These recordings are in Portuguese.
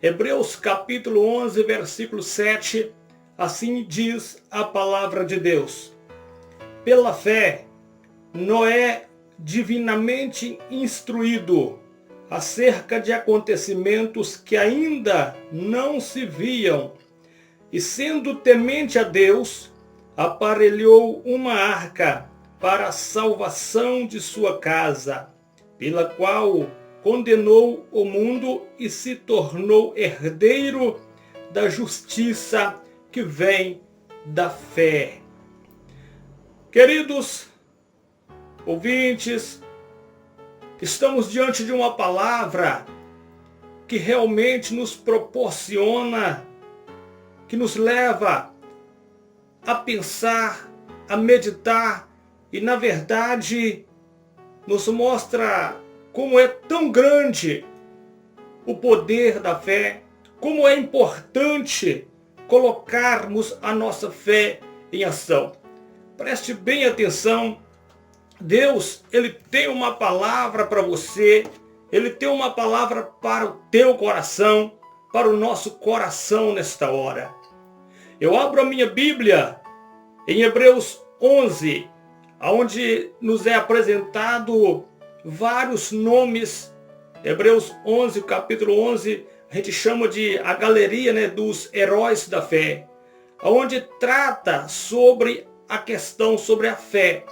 Hebreus capítulo 11, versículo 7, assim diz a palavra de Deus. Pela fé, Noé, divinamente instruído acerca de acontecimentos que ainda não se viam, e sendo temente a Deus, aparelhou uma arca para a salvação de sua casa, pela qual condenou o mundo e se tornou herdeiro da justiça que vem da fé. Queridos ouvintes, estamos diante de uma palavra que realmente nos proporciona, que nos leva a pensar, a meditar e, na verdade, nos mostra como é tão grande o poder da fé, como é importante colocarmos a nossa fé em ação. Preste bem atenção. Deus, Ele tem uma palavra para você, Ele tem uma palavra para o teu coração, para o nosso coração nesta hora. Eu abro a minha Bíblia em Hebreus 11, onde nos é apresentado vários nomes. Hebreus 11, capítulo 11, a gente chama de a galeria, dos heróis da fé, onde trata sobre a questão sobre a fé.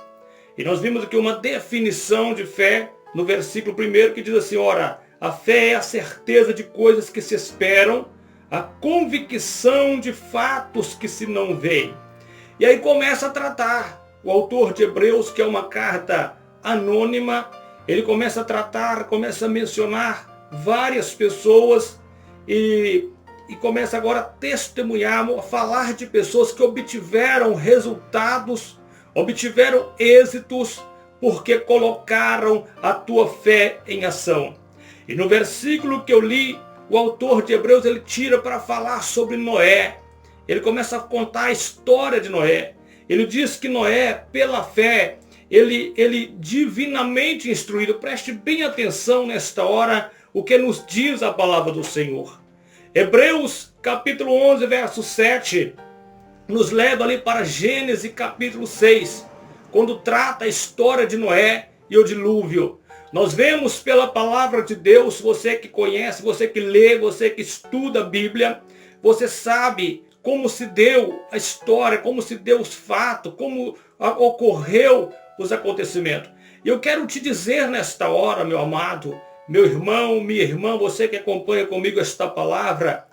E nós vimos aqui uma definição de fé no versículo 1 que diz assim, ora, a fé é a certeza de coisas que se esperam, a convicção de fatos que se não veem. E aí começa a tratar o autor de Hebreus, que é uma carta anônima, ele começa a tratar, começa a mencionar várias pessoas e começa agora a testemunhar, a falar de pessoas que obtiveram resultados, obtiveram êxitos, porque colocaram a tua fé em ação. E no versículo que eu li, o autor de Hebreus, ele tira para falar sobre Noé. Ele começa a contar a história de Noé. Ele diz que Noé, pela fé, ele divinamente instruído. Preste bem atenção nesta hora o que nos diz a palavra do Senhor. Hebreus capítulo 11, verso 7, nos leva ali para Gênesis capítulo 6, quando trata a história de Noé e o dilúvio. Nós vemos pela palavra de Deus, você que conhece, você que lê, você que estuda a Bíblia, você sabe como se deu a história, como se deu os fatos, como ocorreu os acontecimentos. E eu quero te dizer nesta hora, meu amado, meu irmão, minha irmã, você que acompanha comigo esta palavra,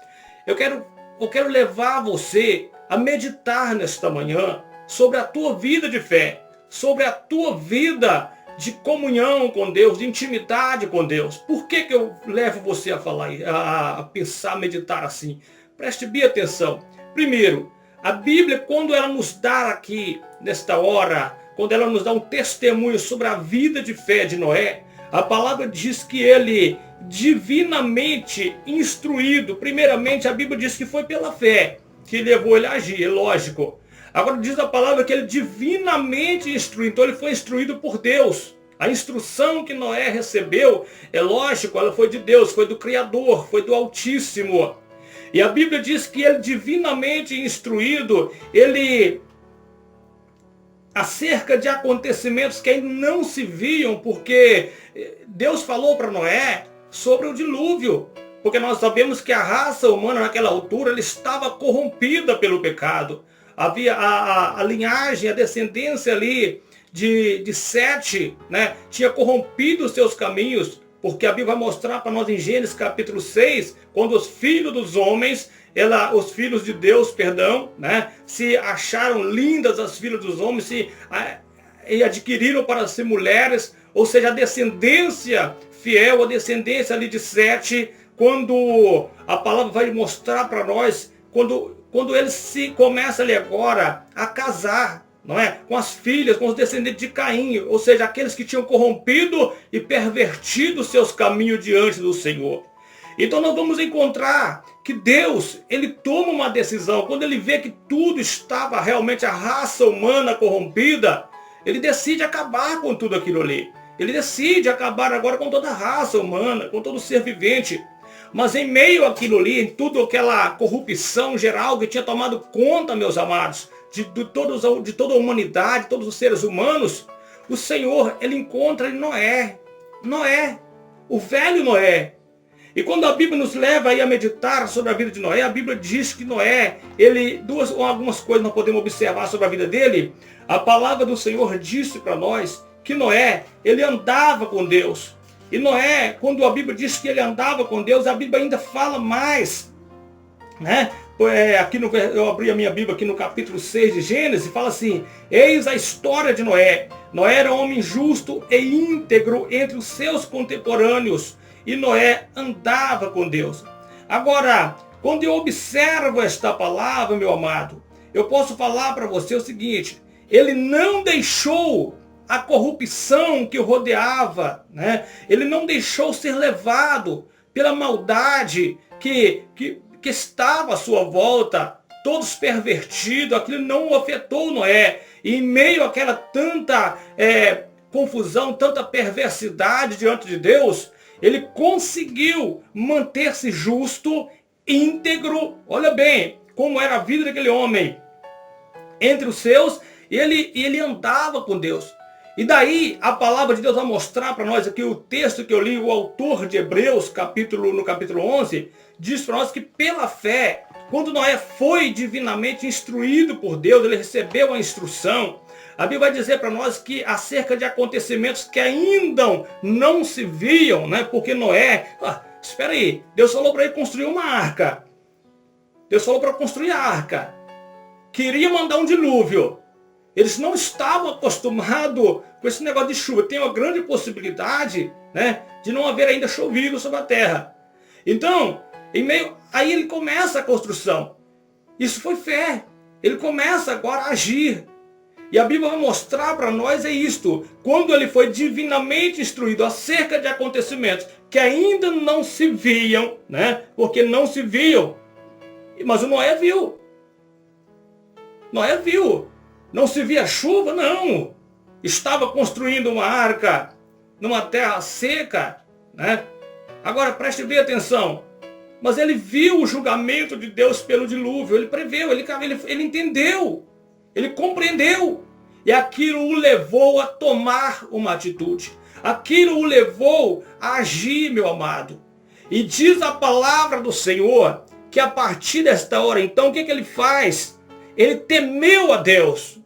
eu quero levar você a meditar nesta manhã sobre a tua vida de fé, sobre a tua vida de comunhão com Deus, de intimidade com Deus. Por que eu levo você a falar, a pensar, a meditar assim? Preste bem atenção. Primeiro, a Bíblia, quando ela nos dá aqui, nesta hora, quando ela nos dá um testemunho sobre a vida de fé de Noé, a palavra diz que ele, divinamente instruído, primeiramente a Bíblia diz que foi pela fé que levou ele a agir, é lógico. Agora diz a palavra que ele divinamente instruído, então ele foi instruído por Deus. A instrução que Noé recebeu, é lógico, ela foi de Deus, foi do Criador, foi do Altíssimo. E a Bíblia diz que ele divinamente instruído, ele acerca de acontecimentos que ainda não se viam, porque Deus falou para Noé sobre o dilúvio. Porque nós sabemos que a raça humana naquela altura ela estava corrompida pelo pecado. Havia a linhagem, a descendência ali de Sete, tinha corrompido os seus caminhos, porque a Bíblia vai mostrar para nós em Gênesis capítulo 6, quando os filhos dos homens, os filhos de Deus, se acharam lindas as filhas dos homens, e adquiriram para si mulheres, ou seja, a descendência fiel, a descendência ali de Sete, quando a palavra vai mostrar para nós, quando ele se começa ali agora a casar, com as filhas, com os descendentes de Caim, ou seja, aqueles que tinham corrompido e pervertido seus caminhos diante do Senhor. Então nós vamos encontrar que Deus, ele toma uma decisão, quando ele vê que tudo estava realmente a raça humana corrompida, ele decide acabar com tudo aquilo ali. Ele decide acabar agora com toda a raça humana, com todo ser vivente. Mas em meio àquilo ali, em tudo aquela corrupção geral que tinha tomado conta, meus amados, de toda a humanidade, todos os seres humanos, o Senhor, ele encontra em Noé, o velho Noé. E quando a Bíblia nos leva aí a meditar sobre a vida de Noé, a Bíblia diz que Noé, algumas coisas nós podemos observar sobre a vida dele. A palavra do Senhor disse para nós que Noé, ele andava com Deus. E Noé, quando a Bíblia diz que ele andava com Deus, a Bíblia ainda fala mais, né? Eu abri a minha Bíblia aqui no capítulo 6 de Gênesis, fala assim: eis a história de Noé. Noé era um homem justo e íntegro entre os seus contemporâneos. E Noé andava com Deus. Agora, quando eu observo esta palavra, meu amado, eu posso falar para você o seguinte: ele não deixou a corrupção que o rodeava, né? Ele não deixou ser levado pela maldade que estava à sua volta, todos pervertidos. Aquilo não afetou Noé. E em meio àquela tanta confusão, tanta perversidade diante de Deus, ele conseguiu manter-se justo, íntegro. Olha bem como era a vida daquele homem entre os seus, e ele andava com Deus. E daí a palavra de Deus vai mostrar para nós aqui, o texto que eu li, o autor de Hebreus, no capítulo 11, diz para nós que pela fé, quando Noé foi divinamente instruído por Deus, ele recebeu a instrução. A Bíblia vai dizer para nós que acerca de acontecimentos que ainda não se viam, né? Porque Noé, espera aí, Deus falou para ele construir uma arca. Deus falou para construir a arca. Queria mandar um dilúvio. Eles não estavam acostumados com esse negócio de chuva. Tem uma grande possibilidade, né, de não haver ainda chovido sobre a terra. Então, aí ele começa a construção. Isso foi fé. Ele começa agora a agir. E a Bíblia vai mostrar para nós isto. Quando ele foi divinamente instruído acerca de acontecimentos que ainda não se viam, né? Porque não se viam. Mas o Noé viu. Noé viu. Não se via chuva? Não. Estava construindo uma arca numa terra seca, né? Agora preste bem atenção. Mas ele viu o julgamento de Deus pelo dilúvio. Ele preveu, ele entendeu. Ele compreendeu. E aquilo o levou a tomar uma atitude. Aquilo o levou a agir, meu amado. E diz a palavra do Senhor que a partir desta hora, então, o que ele faz? Ele temeu a Deus.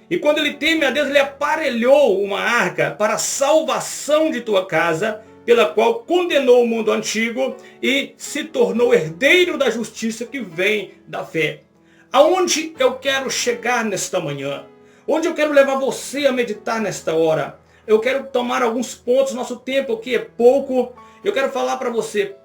E quando ele teme a Deus, ele aparelhou uma arca para a salvação de tua casa, pela qual condenou o mundo antigo e se tornou herdeiro da justiça que vem da fé. Aonde eu quero chegar nesta manhã? Onde eu quero levar você a meditar nesta hora? Eu quero tomar alguns pontos, nosso tempo aqui é pouco. Eu quero falar para você,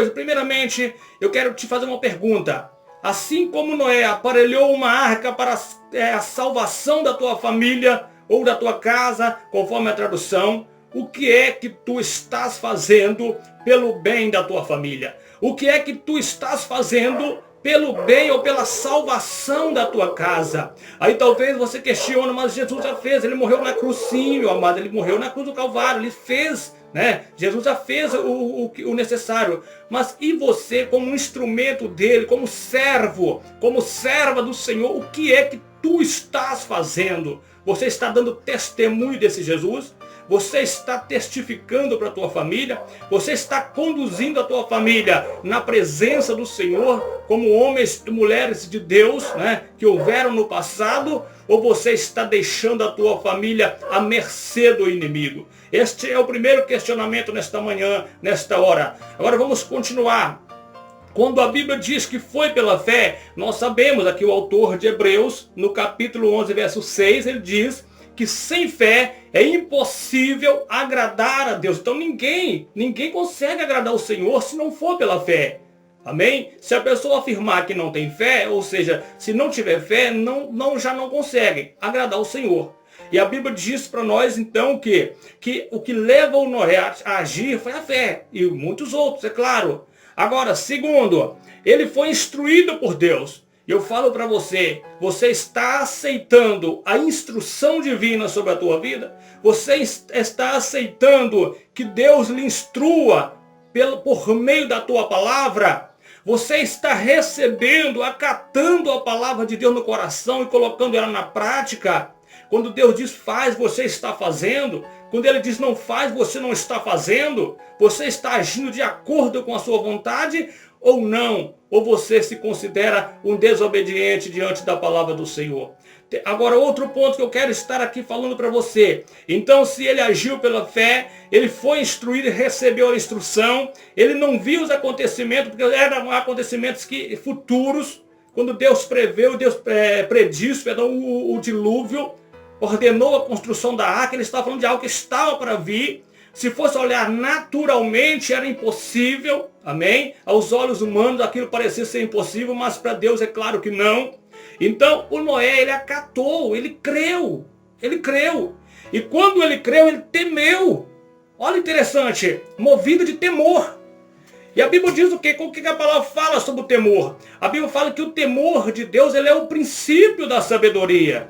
primeiramente, eu quero te fazer uma pergunta. Assim como Noé aparelhou uma arca para a salvação da tua família ou da tua casa, conforme a tradução, o que é que tu estás fazendo pelo bem da tua família? O que é que tu estás fazendo pelo bem ou pela salvação da tua casa? Aí talvez você questione, mas Jesus já fez, ele morreu na cruz, sim, meu amado, ele morreu na cruz do Calvário, ele fez, né? Jesus já fez o necessário. Mas e você, como um instrumento dele, como servo, como serva do Senhor, o que é que tu estás fazendo? Você está dando testemunho desse Jesus? Você está testificando para a tua família? Você está conduzindo a tua família na presença do Senhor, como homens e mulheres de Deus, né, que houveram no passado? Ou você está deixando a tua família à mercê do inimigo? Este é o primeiro questionamento nesta manhã, nesta hora. Agora vamos continuar. Quando a Bíblia diz que foi pela fé, nós sabemos, aqui o autor de Hebreus, no capítulo 11, verso 6, ele diz que sem fé é impossível agradar a Deus. Então ninguém consegue agradar o Senhor se não for pela fé. Amém? Se a pessoa afirmar que não tem fé, ou seja, se não tiver fé, já não consegue agradar o Senhor. E a Bíblia diz para nós então que o que leva o Noé a agir foi a fé. E muitos outros, é claro. Agora, segundo, ele foi instruído por Deus. E eu falo para você, você está aceitando a instrução divina sobre a tua vida? Você está aceitando que Deus lhe instrua por meio da tua palavra, você está recebendo, acatando a palavra de Deus no coração e colocando ela na prática. Quando Deus diz faz, você está fazendo. Quando Ele diz não faz, você não está fazendo. Você está agindo de acordo com a sua vontade ou não? Ou você se considera um desobediente diante da palavra do Senhor? Agora, outro ponto que eu quero estar aqui falando para você. Então, se ele agiu pela fé, ele foi instruído e recebeu a instrução, ele não viu os acontecimentos, porque eram acontecimentos futuros, quando Deus preveu, Deus predisse, o dilúvio, ordenou a construção da arca, ele estava falando de algo que estava para vir. Se fosse olhar naturalmente, era impossível, amém? Aos olhos humanos aquilo parecia ser impossível, mas para Deus é claro que não. Então o Noé, ele acatou, ele creu. E quando ele creu, ele temeu. Olha interessante, movido de temor. E a Bíblia diz o quê? O que a palavra fala sobre o temor? A Bíblia fala que o temor de Deus, ele é o princípio da sabedoria.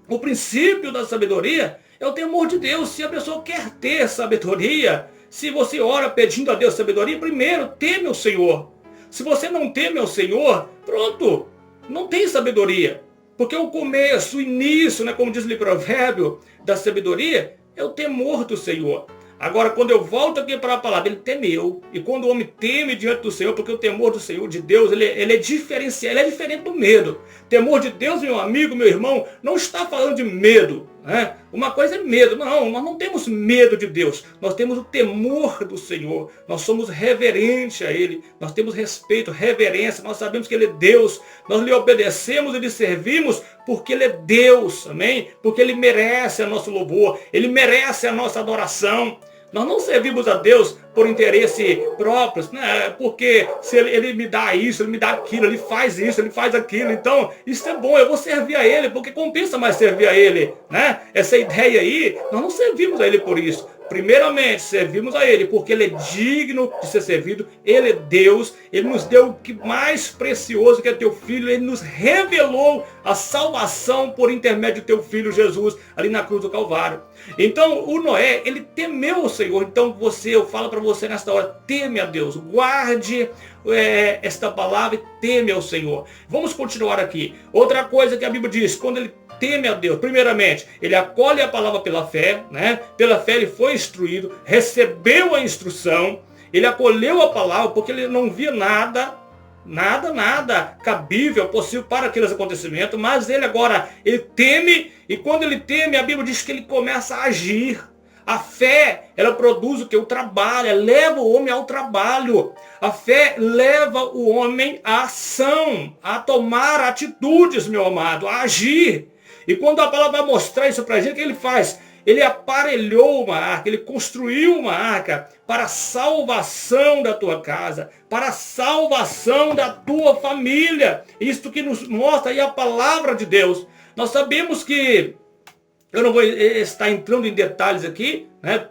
O princípio da sabedoria é o temor de Deus. Se a pessoa quer ter sabedoria, se você ora pedindo a Deus sabedoria, primeiro teme o Senhor. Se você não teme ao Senhor, pronto, não tem sabedoria. Porque o começo, o início, né, como diz o provérbio, da sabedoria, é o temor do Senhor. Agora, quando eu volto aqui para a palavra, ele temeu. E quando o homem teme diante do Senhor, porque o temor do Senhor, de Deus, ele é diferenciado, ele é diferente do medo. Temor de Deus, meu amigo, meu irmão, não está falando de medo. Né? Uma coisa é medo. Não, nós não temos medo de Deus. Nós temos o temor do Senhor. Nós somos reverentes a Ele. Nós temos respeito, reverência. Nós sabemos que Ele é Deus. Nós lhe obedecemos e lhe servimos porque Ele é Deus. Amém? Porque Ele merece a nosso louvor. Ele merece a nossa adoração. Nós não servimos a Deus por interesse próprio, né? Porque se ele me dá isso, Ele me dá aquilo, Ele faz isso, Ele faz aquilo. Então, isso é bom, eu vou servir a Ele, porque compensa mais servir a Ele. Né? Essa ideia aí, nós não servimos a Ele por isso. Primeiramente, servimos a Ele porque Ele é digno de ser servido. Ele é Deus. Ele nos deu o que mais precioso, que é teu Filho. Ele nos revelou a salvação por intermédio do teu Filho Jesus, ali na cruz do Calvário. Então, o Noé, ele temeu o Senhor. Então, eu falo para você nesta hora, teme a Deus. Guarde esta palavra e teme ao Senhor. Vamos continuar aqui. Outra coisa que a Bíblia diz, quando ele teme a Deus, primeiramente, ele acolhe a palavra pela fé, né? Pela fé ele foi instruído, recebeu a instrução, ele acolheu a palavra porque ele não via nada cabível, possível para aqueles acontecimentos, mas ele teme, e quando ele teme, a Bíblia diz que ele começa a agir. A fé, ela produz o que? O trabalho, ela leva o homem ao trabalho. A fé leva o homem à ação, a tomar atitudes, meu amado, a agir. E quando a palavra vai mostrar isso para a gente, o que ele faz? Ele aparelhou uma arca, ele construiu uma arca para a salvação da tua casa, para a salvação da tua família. Isto que nos mostra aí a palavra de Deus. Nós sabemos que, eu não vou estar entrando em detalhes aqui, né,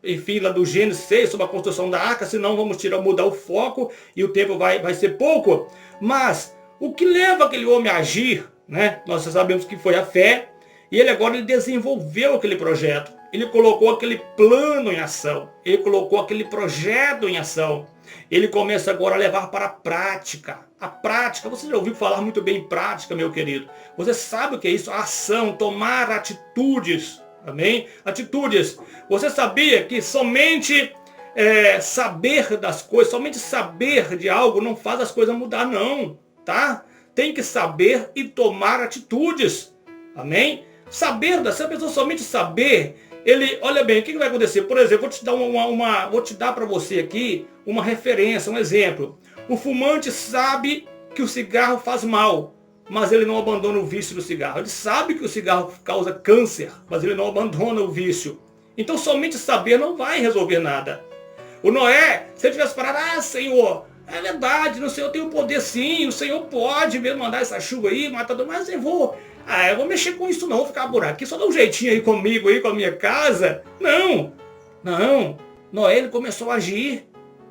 enfim, lá do Gênesis 6, sobre a construção da arca, senão vamos mudar o foco e o tempo vai ser pouco. Mas o que leva aquele homem a agir, né? Nós sabemos que foi a fé, e ele desenvolveu aquele projeto, ele colocou aquele plano em ação, ele colocou aquele projeto em ação, ele começa agora a levar para a prática. A prática, você já ouviu falar muito bem em prática, meu querido, você sabe o que é isso? A ação, tomar atitudes, amém? Atitudes. Você sabia que somente saber das coisas, somente saber de algo não faz as coisas mudar, não, tá? Tem que saber e tomar atitudes. Amém? Se a pessoa somente saber, olha bem, o que vai acontecer? Por exemplo, vou te dar para você aqui uma referência, um exemplo. O fumante sabe que o cigarro faz mal, mas ele não abandona o vício do cigarro. Ele sabe que o cigarro causa câncer, mas ele não abandona o vício. Então somente saber não vai resolver nada. O Noé, se ele tivesse parado, Senhor, é verdade, o Senhor tem o poder sim, o Senhor pode mesmo mandar essa chuva aí, matar tudo, mas eu vou mexer com isso não, vou ficar por aqui, só dá um jeitinho aí comigo, aí com a minha casa. Não, Noé, ele começou a agir,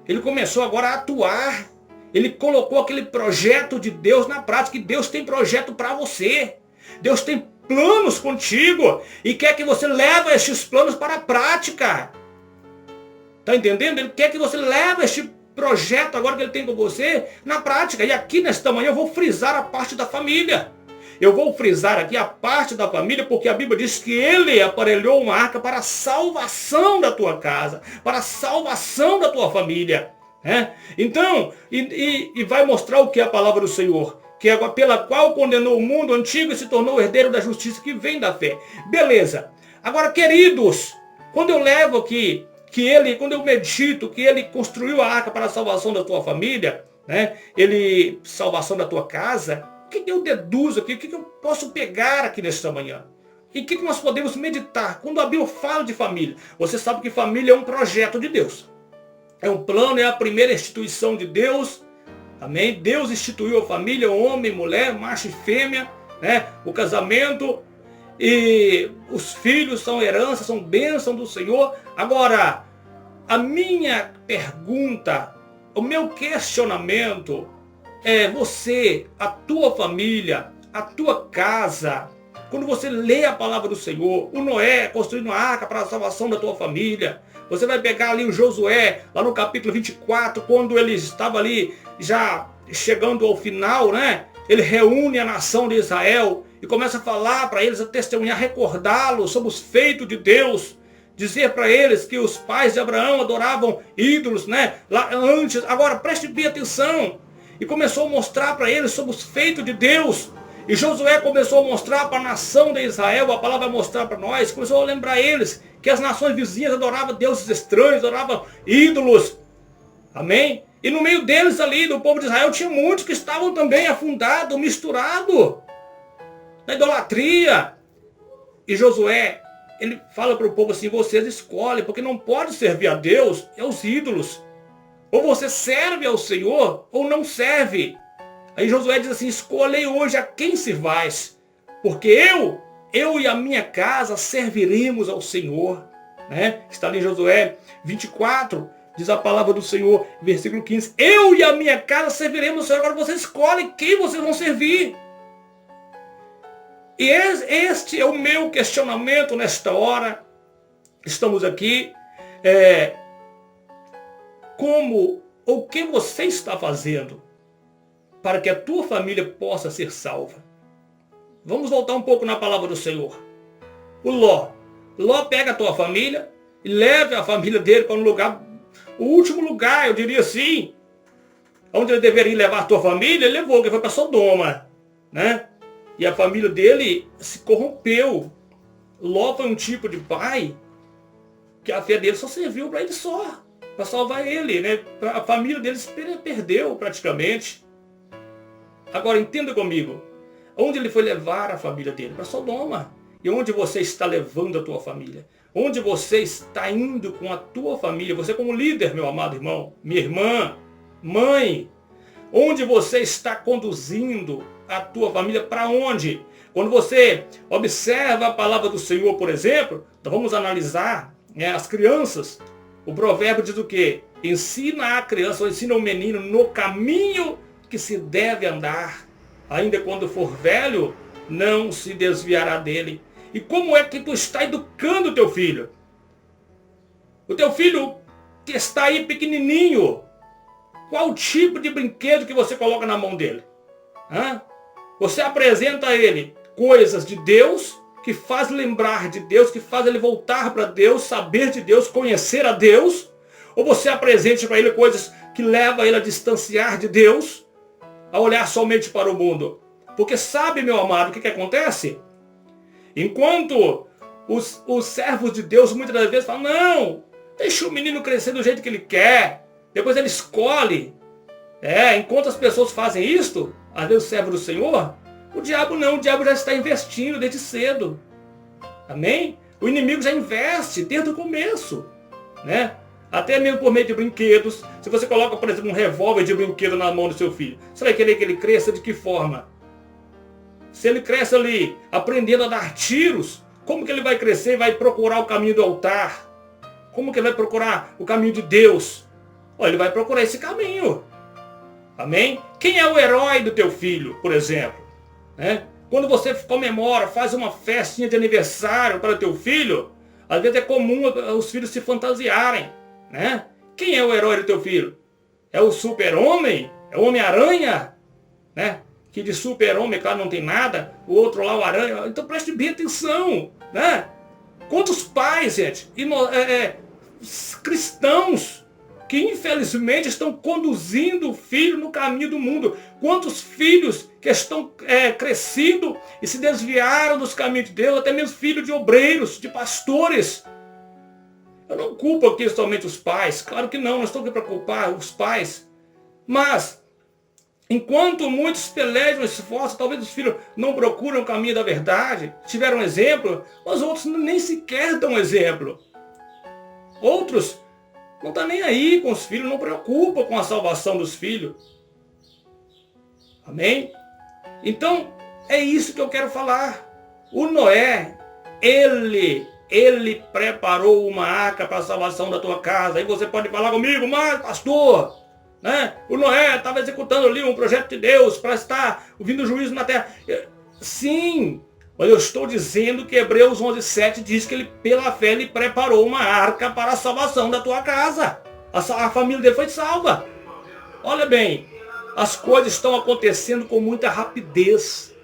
ele começou agora a atuar, ele colocou aquele projeto de Deus na prática, que Deus tem projeto para você, Deus tem planos contigo, e quer que você leve esses planos para a prática. Está entendendo? Ele quer que você leve este projeto agora que ele tem com você na prática. E aqui nesta manhã eu vou frisar a parte da família. Eu vou frisar aqui a parte da família, porque a Bíblia diz que ele aparelhou uma arca para a salvação da tua casa, para a salvação da tua família. Né? Então, e vai mostrar o que é a palavra do Senhor, que é pela qual condenou o mundo antigo e se tornou herdeiro da justiça que vem da fé. Beleza. Agora, queridos, quando eu levo aqui, quando eu medito que ele construiu a arca para a salvação da tua família, né? Salvação da tua casa, o que eu deduzo aqui? O que eu posso pegar aqui nesta manhã? E o que nós podemos meditar? Quando a Bíblia fala de família, você sabe que família é um projeto de Deus. É um plano, é a primeira instituição de Deus. Amém? Deus instituiu a família, homem, mulher, macho e fêmea, né? O casamento e os filhos são herança, são bênção do Senhor. Agora, a minha pergunta, o meu questionamento é você, a tua família, a tua casa. Quando você lê a palavra do Senhor, o Noé construindo uma arca para a salvação da tua família. Você vai pegar ali o Josué, lá no capítulo 24, quando ele estava ali já chegando ao final, né? Ele reúne a nação de Israel e começa a falar para eles, a testemunhar, recordá-los sobre os feitos de Deus. Dizer para eles que os pais de Abraão adoravam ídolos, né? Lá antes. Agora preste bem atenção. E começou a mostrar para eles sobre os feitos de Deus. E Josué começou a mostrar para a nação de Israel, a palavra vai mostrar para nós, começou a lembrar eles que as nações vizinhas adoravam deuses estranhos, adoravam ídolos. Amém? E no meio deles ali, do povo de Israel, tinha muitos que estavam também afundados, misturados na idolatria. E Josué, ele fala para o povo assim, vocês escolhem, porque não pode servir a Deus e aos ídolos. Ou você serve ao Senhor, ou não serve. Aí Josué diz assim, escolhei hoje a quem servais, porque eu e a minha casa serviremos ao Senhor. Né? Está ali em Josué 24, diz a palavra do Senhor, versículo 15, eu e a minha casa serviremos ao Senhor. Agora você escolhe quem vocês vão servir. E este é o meu questionamento nesta hora. Estamos aqui. Como ou o que você está fazendo para que a tua família possa ser salva? Vamos voltar um pouco na palavra do Senhor. O Ló. Ló pega a tua família e leva a família dele para um lugar, o último lugar, eu diria assim, onde ele deveria levar a tua família, ele levou, que foi para Sodoma, né? E a família dele se corrompeu. Ló foi um tipo de pai que a fé dele só serviu para ele só, para salvar ele, né? A família dele se perdeu praticamente. Agora entenda comigo, onde ele foi levar a família dele? Para Sodoma. E onde você está levando a tua família? Onde você está indo com a tua família? Você como líder, meu amado irmão, minha irmã, mãe, onde você está conduzindo a tua família? Para onde? Quando você observa a palavra do Senhor, por exemplo, então vamos analisar, né, as crianças. O provérbio diz o quê? Ensina a criança, ou ensina o menino no caminho que se deve andar. Ainda quando for velho, não se desviará dele. E como é que tu está educando o teu filho? O teu filho que está aí pequenininho, qual tipo de brinquedo que você coloca na mão dele? Você apresenta a ele coisas de Deus, que faz lembrar de Deus, que faz ele voltar para Deus, saber de Deus, conhecer a Deus? Ou você apresenta para ele coisas que levam ele a distanciar de Deus, a olhar somente para o mundo? Porque sabe, meu amado, o que acontece? Enquanto os servos de Deus muitas das vezes falam, não, deixa o menino crescer do jeito que ele quer, depois ele escolhe. Enquanto as pessoas fazem isto, às vezes o servo do Senhor, o diabo não, o diabo já está investindo desde cedo. Amém? O inimigo já investe desde o começo, né? Até mesmo por meio de brinquedos. Se você coloca, por exemplo, um revólver de brinquedo na mão do seu filho, você vai querer que ele cresça de que forma? Se ele cresce ali, aprendendo a dar tiros, como que ele vai crescer e vai procurar o caminho do altar? Como que ele vai procurar o caminho de Deus? Ele vai procurar esse caminho. Amém? Quem é o herói do teu filho, por exemplo? Quando você comemora, faz uma festinha de aniversário para o teu filho, às vezes é comum os filhos se fantasiarem. né? Quem é o herói do teu filho? É o super-homem? É o Homem-Aranha? Né? Que de super-homem, claro, não tem nada. O outro lá, o Aranha. Então preste bem atenção, né? Quantos pais, gente, cristãos, que infelizmente estão conduzindo o filho no caminho do mundo. Quantos filhos que estão crescidos e se desviaram dos caminhos de Deus, até mesmo filhos de obreiros, de pastores. Eu não culpo aqui somente os pais, claro que não estou aqui para culpar os pais. Mas, enquanto muitos pelejam, esforçam, talvez os filhos não procuram o caminho da verdade, tiveram um exemplo, os outros nem sequer dão exemplo. Outros não estão nem aí com os filhos, não preocupam com a salvação dos filhos. Amém? Então, é isso que eu quero falar. O Noé, ele preparou uma arca para a salvação da tua casa. Aí você pode falar comigo, mas pastor, né? O Noé estava executando ali um projeto de Deus para estar ouvindo o juízo na terra. Sim, mas eu estou dizendo que Hebreus 11:7 diz que ele, pela fé, ele preparou uma arca para a salvação da tua casa. A família dele foi salva. Olha bem, as coisas estão acontecendo com muita rapidez.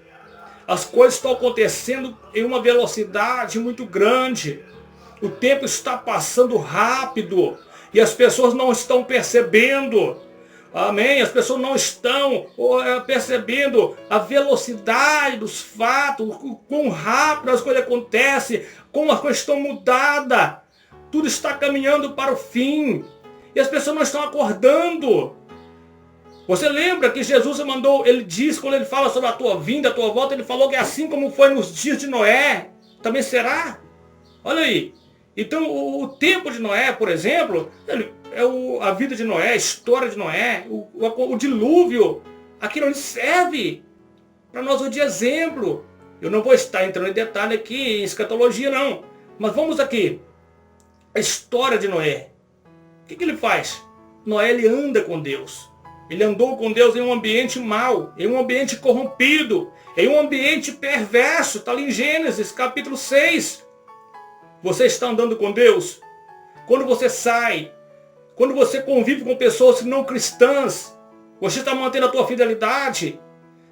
As coisas estão acontecendo em uma velocidade muito grande. O tempo está passando rápido e as pessoas não estão percebendo. Amém? As pessoas não estão percebendo a velocidade dos fatos, o quão rápido as coisas acontecem, como as coisas estão mudadas. Tudo está caminhando para o fim. E as pessoas não estão acordando. Você lembra que Jesus mandou, ele diz, quando ele fala sobre a tua vinda, a tua volta, ele falou que assim como foi nos dias de Noé, também será? Olha aí. Então o tempo de Noé, por exemplo, a vida de Noé, a história de Noé, o dilúvio, aquilo ali serve para nós de exemplo. Eu não vou estar entrando em detalhe aqui, em escatologia não. Mas vamos aqui. A história de Noé. O que ele faz? Noé, ele anda com Deus. Ele andou com Deus em um ambiente mau, em um ambiente corrompido, em um ambiente perverso. Está ali em Gênesis, capítulo 6. Você está andando com Deus? Quando você sai, quando você convive com pessoas não cristãs, você está mantendo a tua fidelidade.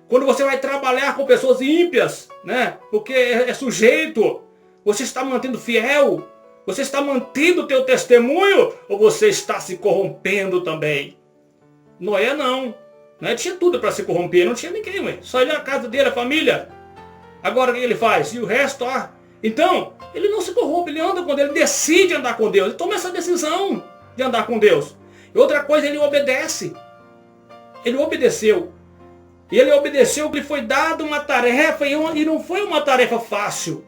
Quando você vai trabalhar com pessoas ímpias, né? Porque é sujeito, você está mantendo fiel? Você está mantendo o teu testemunho? Ou você está se corrompendo também? Noé não. Noé tinha tudo para se corromper, não tinha ninguém, ué. Só ele, a casa dele, a família. Agora o que ele faz? E o resto, Então, ele não se corrompe, ele anda com Deus, ele decide andar com Deus. Ele toma essa decisão de andar com Deus. E outra coisa, ele obedece. Ele obedeceu. E ele obedeceu que lhe foi dado uma tarefa, e não foi uma tarefa fácil.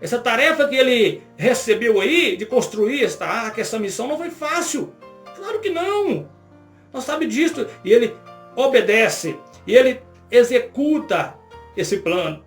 Essa tarefa que ele recebeu aí, de construir esta arca, essa missão, não foi fácil. Claro que não. Nós sabemos disso. E ele obedece. E ele executa esse plano.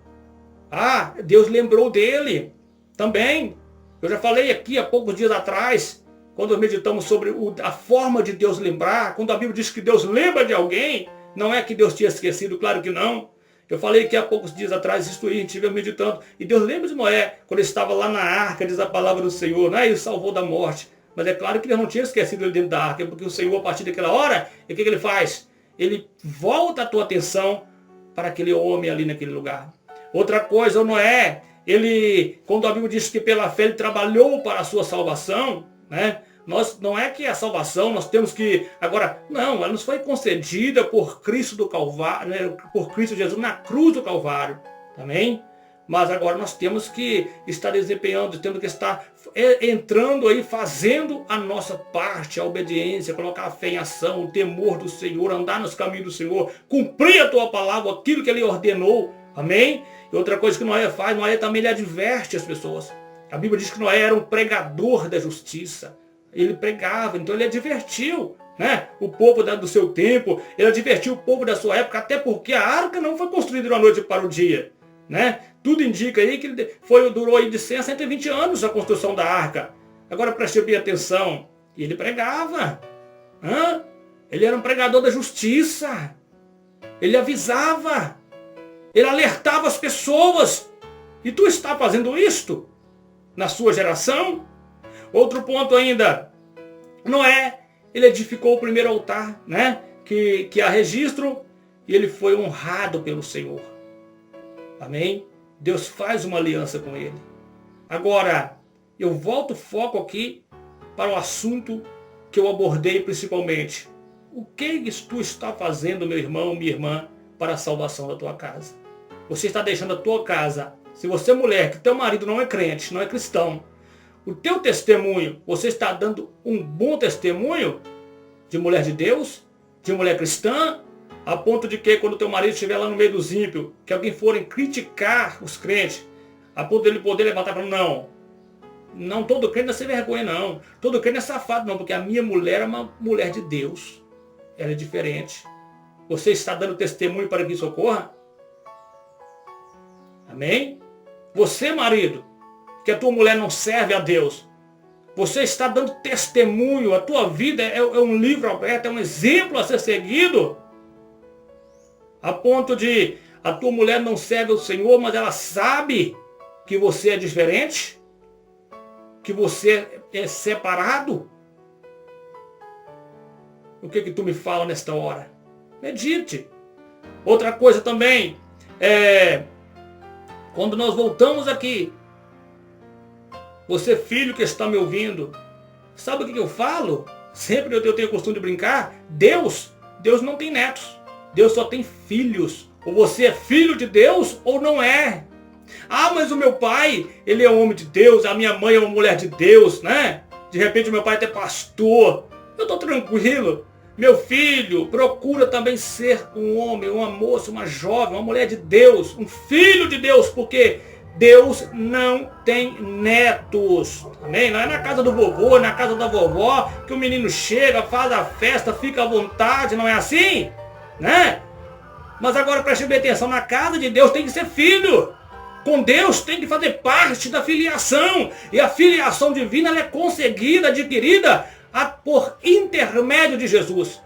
Deus lembrou dele também. Eu já falei aqui há poucos dias atrás, quando meditamos sobre a forma de Deus lembrar. Quando a Bíblia diz que Deus lembra de alguém, não é que Deus tinha esquecido, claro que não. Eu falei que há poucos dias atrás, isso aí, a gente estive meditando. E Deus lembra de Noé, quando ele estava lá na arca, diz a palavra do Senhor, né? E o salvou da morte. Mas é claro que Deus não tinha esquecido ele dentro da arca, porque o Senhor, a partir daquela hora, o que ele faz? Ele volta a tua atenção para aquele homem ali naquele lugar. Outra coisa, o Noé, quando a Bíblia diz que pela fé ele trabalhou para a sua salvação, né? Não é que a salvação nós temos que... Agora, não, ela nos foi concedida por Cristo do Calvário, né? Por Cristo Jesus na cruz do Calvário. Amém? Mas agora nós temos que estar desempenhando, temos que estar entrando aí, fazendo a nossa parte, a obediência, colocar a fé em ação, o temor do Senhor, andar nos caminhos do Senhor, cumprir a tua palavra, aquilo que ele ordenou. Amém? E outra coisa que Noé faz, Noé também ele adverte as pessoas. A Bíblia diz que Noé era um pregador da justiça. Ele pregava, então ele advertiu, né, o povo do seu tempo, ele advertiu o povo da sua época, até porque a arca não foi construída de uma noite para o dia. Né? Tudo indica aí que durou aí de 100 a 120 anos a construção da arca. Agora preste bem atenção. Ele pregava. Ele era um pregador da justiça. Ele avisava. Ele alertava as pessoas. E tu está fazendo isto na sua geração? Outro ponto ainda. Noé, ele edificou o primeiro altar, né? Que há registro, e ele foi honrado pelo Senhor. Amém? Deus faz uma aliança com ele. Agora, eu volto o foco aqui para o assunto que eu abordei principalmente. O que tu está fazendo, meu irmão, minha irmã, para a salvação da tua casa? Você está deixando a tua casa. Se você é mulher, que teu marido não é crente, não é cristão, o teu testemunho, você está dando um bom testemunho de mulher de Deus, de mulher cristã, a ponto de que quando teu marido estiver lá no meio dos ímpios, que alguém forem criticar os crentes, a ponto dele poder levantar e falar, não todo crente é sem vergonha, não. Todo crente é safado, não, porque a minha mulher é uma mulher de Deus. Ela é diferente. Você está dando testemunho para que isso ocorra? Amém? Você, marido, que a tua mulher não serve a Deus, você está dando testemunho, a tua vida é um livro aberto, é um exemplo a ser seguido, a ponto de a tua mulher não serve ao Senhor, mas ela sabe que você é diferente, que você é separado. O que tu me fala nesta hora? Medite. Outra coisa também, quando nós voltamos aqui, você filho que está me ouvindo, sabe o que eu falo? Sempre eu tenho o costume de brincar. Deus não tem netos. Deus só tem filhos. Ou você é filho de Deus ou não é. Ah, mas o meu pai, ele é um homem de Deus, a minha mãe é uma mulher de Deus, né? De repente o meu pai é até pastor. Eu estou tranquilo. Meu filho, procura também ser um homem, uma moça, uma jovem, uma mulher de Deus, um filho de Deus, porque Deus não tem netos. Amém? Não é na casa do vovô, na casa da vovó, que o menino chega, faz a festa, fica à vontade, não é assim? Né? Mas agora preste bem atenção, na casa de Deus tem que ser filho. Com Deus tem que fazer parte da filiação. E a filiação divina ela é conseguida, adquirida por intermédio de Jesus.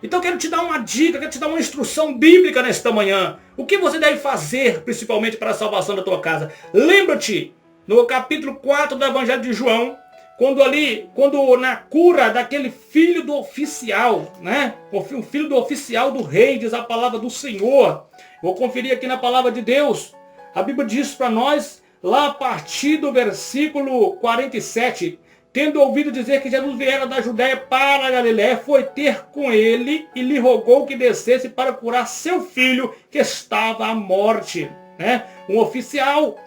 Então quero te dar uma dica, quero te dar uma instrução bíblica nesta manhã. O que você deve fazer, principalmente para a salvação da tua casa? Lembra-te, no capítulo 4 do Evangelho de João, quando na cura daquele filho do oficial, né? O filho do oficial do rei, diz a palavra do Senhor. Vou conferir aqui na palavra de Deus. A Bíblia diz para nós, lá a partir do versículo 47, tendo ouvido dizer que Jesus viera da Judéia para a Galiléia, foi ter com ele e lhe rogou que descesse para curar seu filho que estava à morte. Né? Um oficial.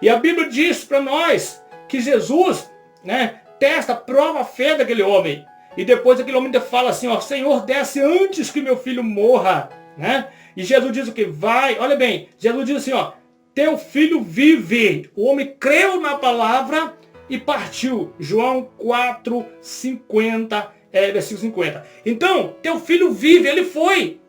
E a Bíblia diz para nós que Jesus, né, testa, prova a fé daquele homem. E depois aquele homem fala assim, Senhor, desce antes que meu filho morra. Né? E Jesus diz o que? Vai, olha bem, Jesus diz assim, teu filho vive. O homem creu na palavra e partiu. João 4, 50, versículo 50. Então, teu filho vive, ele foi.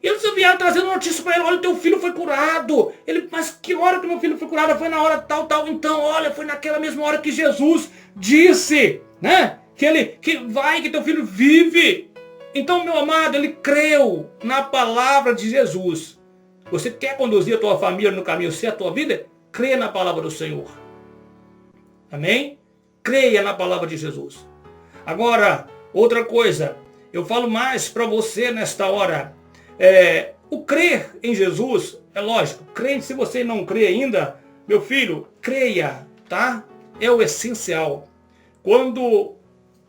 E eles vieram trazendo notícia para ele, olha, teu filho foi curado. Ele, mas que hora que meu filho foi curado? Foi na hora tal. Então, olha, foi naquela mesma hora que Jesus disse, né? Que teu filho vive. Então, meu amado, ele creu na palavra de Jesus. Você quer conduzir a tua família no caminho certo, a tua vida? Crê na palavra do Senhor. Amém? Creia na palavra de Jesus. Agora, outra coisa, eu falo mais para você nesta hora. O crer em Jesus, é lógico, crente, se você não crê ainda, meu filho, creia, tá? É o essencial. Quando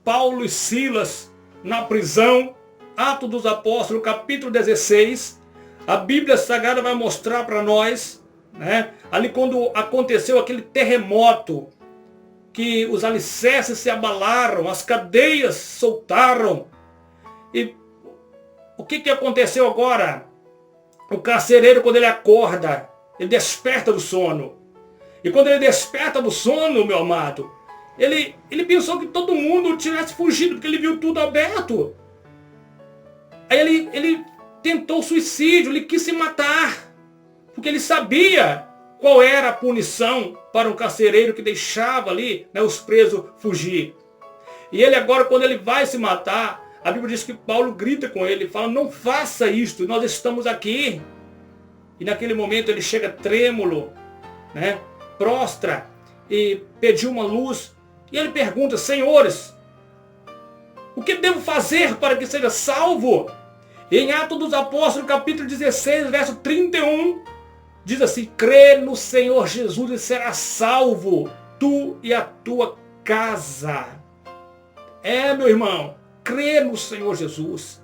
Paulo e Silas, na prisão, Atos dos Apóstolos, capítulo 16, a Bíblia Sagrada vai mostrar para nós, né? Ali quando aconteceu aquele terremoto, que os alicerces se abalaram, as cadeias soltaram. E o que aconteceu agora? O carcereiro, quando ele acorda, ele desperta do sono. E quando ele desperta do sono, meu amado, ele pensou que todo mundo tivesse fugido, porque ele viu tudo aberto. Aí ele tentou suicídio, ele quis se matar, porque ele sabia qual era a punição para um carcereiro que deixava ali, né, os presos fugir. E ele agora, quando ele vai se matar, a Bíblia diz que Paulo grita com ele, fala, não faça isto, nós estamos aqui. E naquele momento ele chega trêmulo, né, prostra e pediu uma luz. E ele pergunta, senhores, O que devo fazer para que seja salvo? Em Atos dos Apóstolos, capítulo 16, verso 31, diz assim: crê no Senhor Jesus e serás salvo, tu e a tua casa. Meu irmão, crê no Senhor Jesus.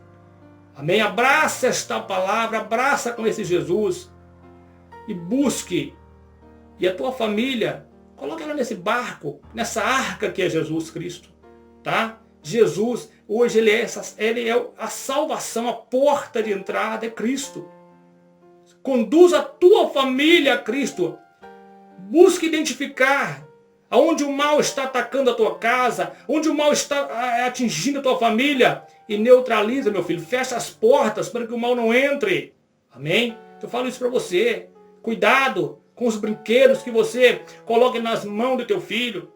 Amém? Abraça esta palavra, abraça com esse Jesus e busque. E a tua família, coloca ela nesse barco, nessa arca que é Jesus Cristo. Tá? Jesus, hoje ele é a salvação, a porta de entrada é Cristo. Conduz a tua família a Cristo. Busque identificar aonde o mal está atacando a tua casa, onde o mal está atingindo a tua família, e neutraliza, meu filho. Fecha as portas para que o mal não entre. Amém? Eu falo isso para você. Cuidado com os brinquedos que você coloca nas mãos do teu filho.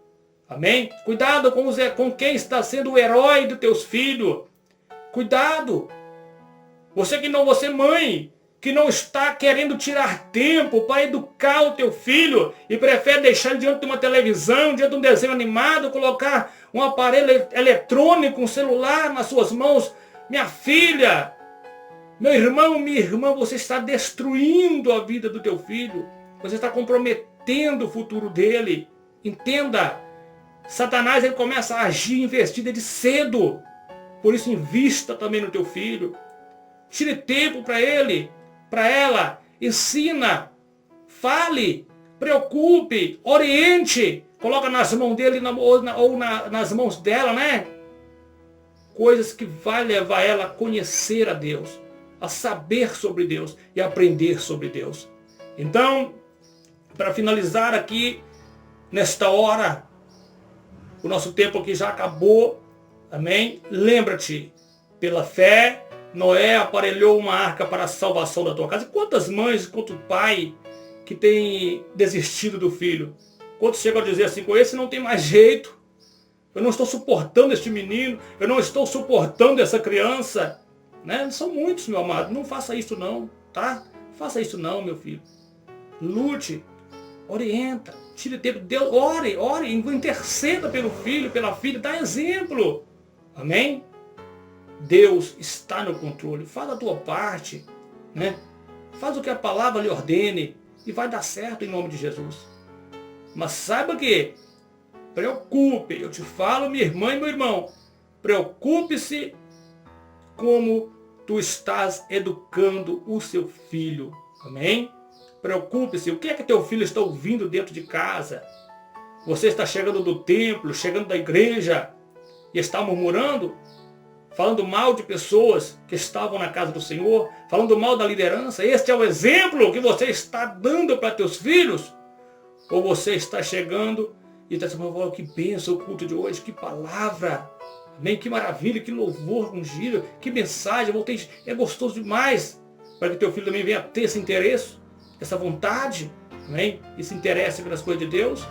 Amém? Cuidado com quem está sendo o herói dos teus filhos. Cuidado. Você mãe, que não está querendo tirar tempo para educar o teu filho e prefere deixar ele diante de uma televisão, diante de um desenho animado, colocar um aparelho eletrônico, um celular nas suas mãos. Minha filha, meu irmão, minha irmã, você está destruindo a vida do teu filho. Você está comprometendo o futuro dele. Entenda, Satanás ele começa a agir investida de cedo. Por isso invista também no teu filho. Tire tempo para ele, para ela. Ensina, fale, preocupe, oriente. Coloca nas mãos dele ou nas mãos dela, né? Coisas que vai levar ela a conhecer a Deus, a saber sobre Deus e aprender sobre Deus. Então, para finalizar aqui, nesta hora, o nosso tempo aqui já acabou. Amém? Lembra-te, pela fé, Noé aparelhou uma arca para a salvação da tua casa. Quantas mães, quanto pai que tem desistido do filho? Quantos chegam a dizer assim, com esse não tem mais jeito. Eu não estou suportando este menino. Eu não estou suportando essa criança. Né? São muitos, meu amado. Não faça isso não, tá? Faça isso não, meu filho. Lute, orienta, tire tempo. Deus, ore, interceda pelo filho, pela filha. Dá exemplo. Amém? Deus está no controle. Faz a tua parte, né? Faz o que a palavra lhe ordene e vai dar certo em nome de Jesus. Mas saiba que, preocupe, eu te falo, minha irmã e meu irmão, preocupe-se como tu estás educando o seu filho. Amém? Preocupe-se, o que é que teu filho está ouvindo dentro de casa? Você está chegando do templo, chegando da igreja e está murmurando? Falando mal de pessoas que estavam na casa do Senhor, falando mal da liderança. Este é o exemplo que você está dando para teus filhos? Ou você está chegando e está dizendo, que bênção o culto de hoje, que palavra, amém? Que maravilha, que louvor ungido, que mensagem, é gostoso demais, para que teu filho também venha ter esse interesse, essa vontade, amém? E se interesse pelas coisas de Deus?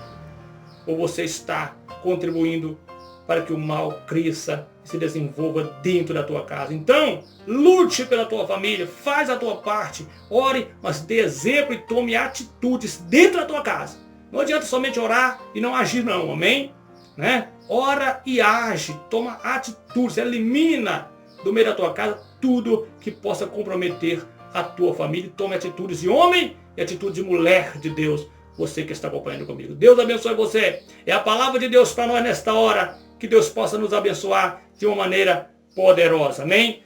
Ou você está contribuindo para que o mal cresça e se desenvolva dentro da tua casa? Então, lute pela tua família, faz a tua parte, ore, mas dê exemplo e tome atitudes dentro da tua casa. Não adianta somente orar e não agir não, amém? Né? Ora e age, toma atitudes, elimina do meio da tua casa tudo que possa comprometer a tua família. Tome atitudes de homem e atitudes de mulher de Deus, você que está acompanhando comigo. Deus abençoe você. É a palavra de Deus para nós nesta hora. Que Deus possa nos abençoar de uma maneira poderosa. Amém?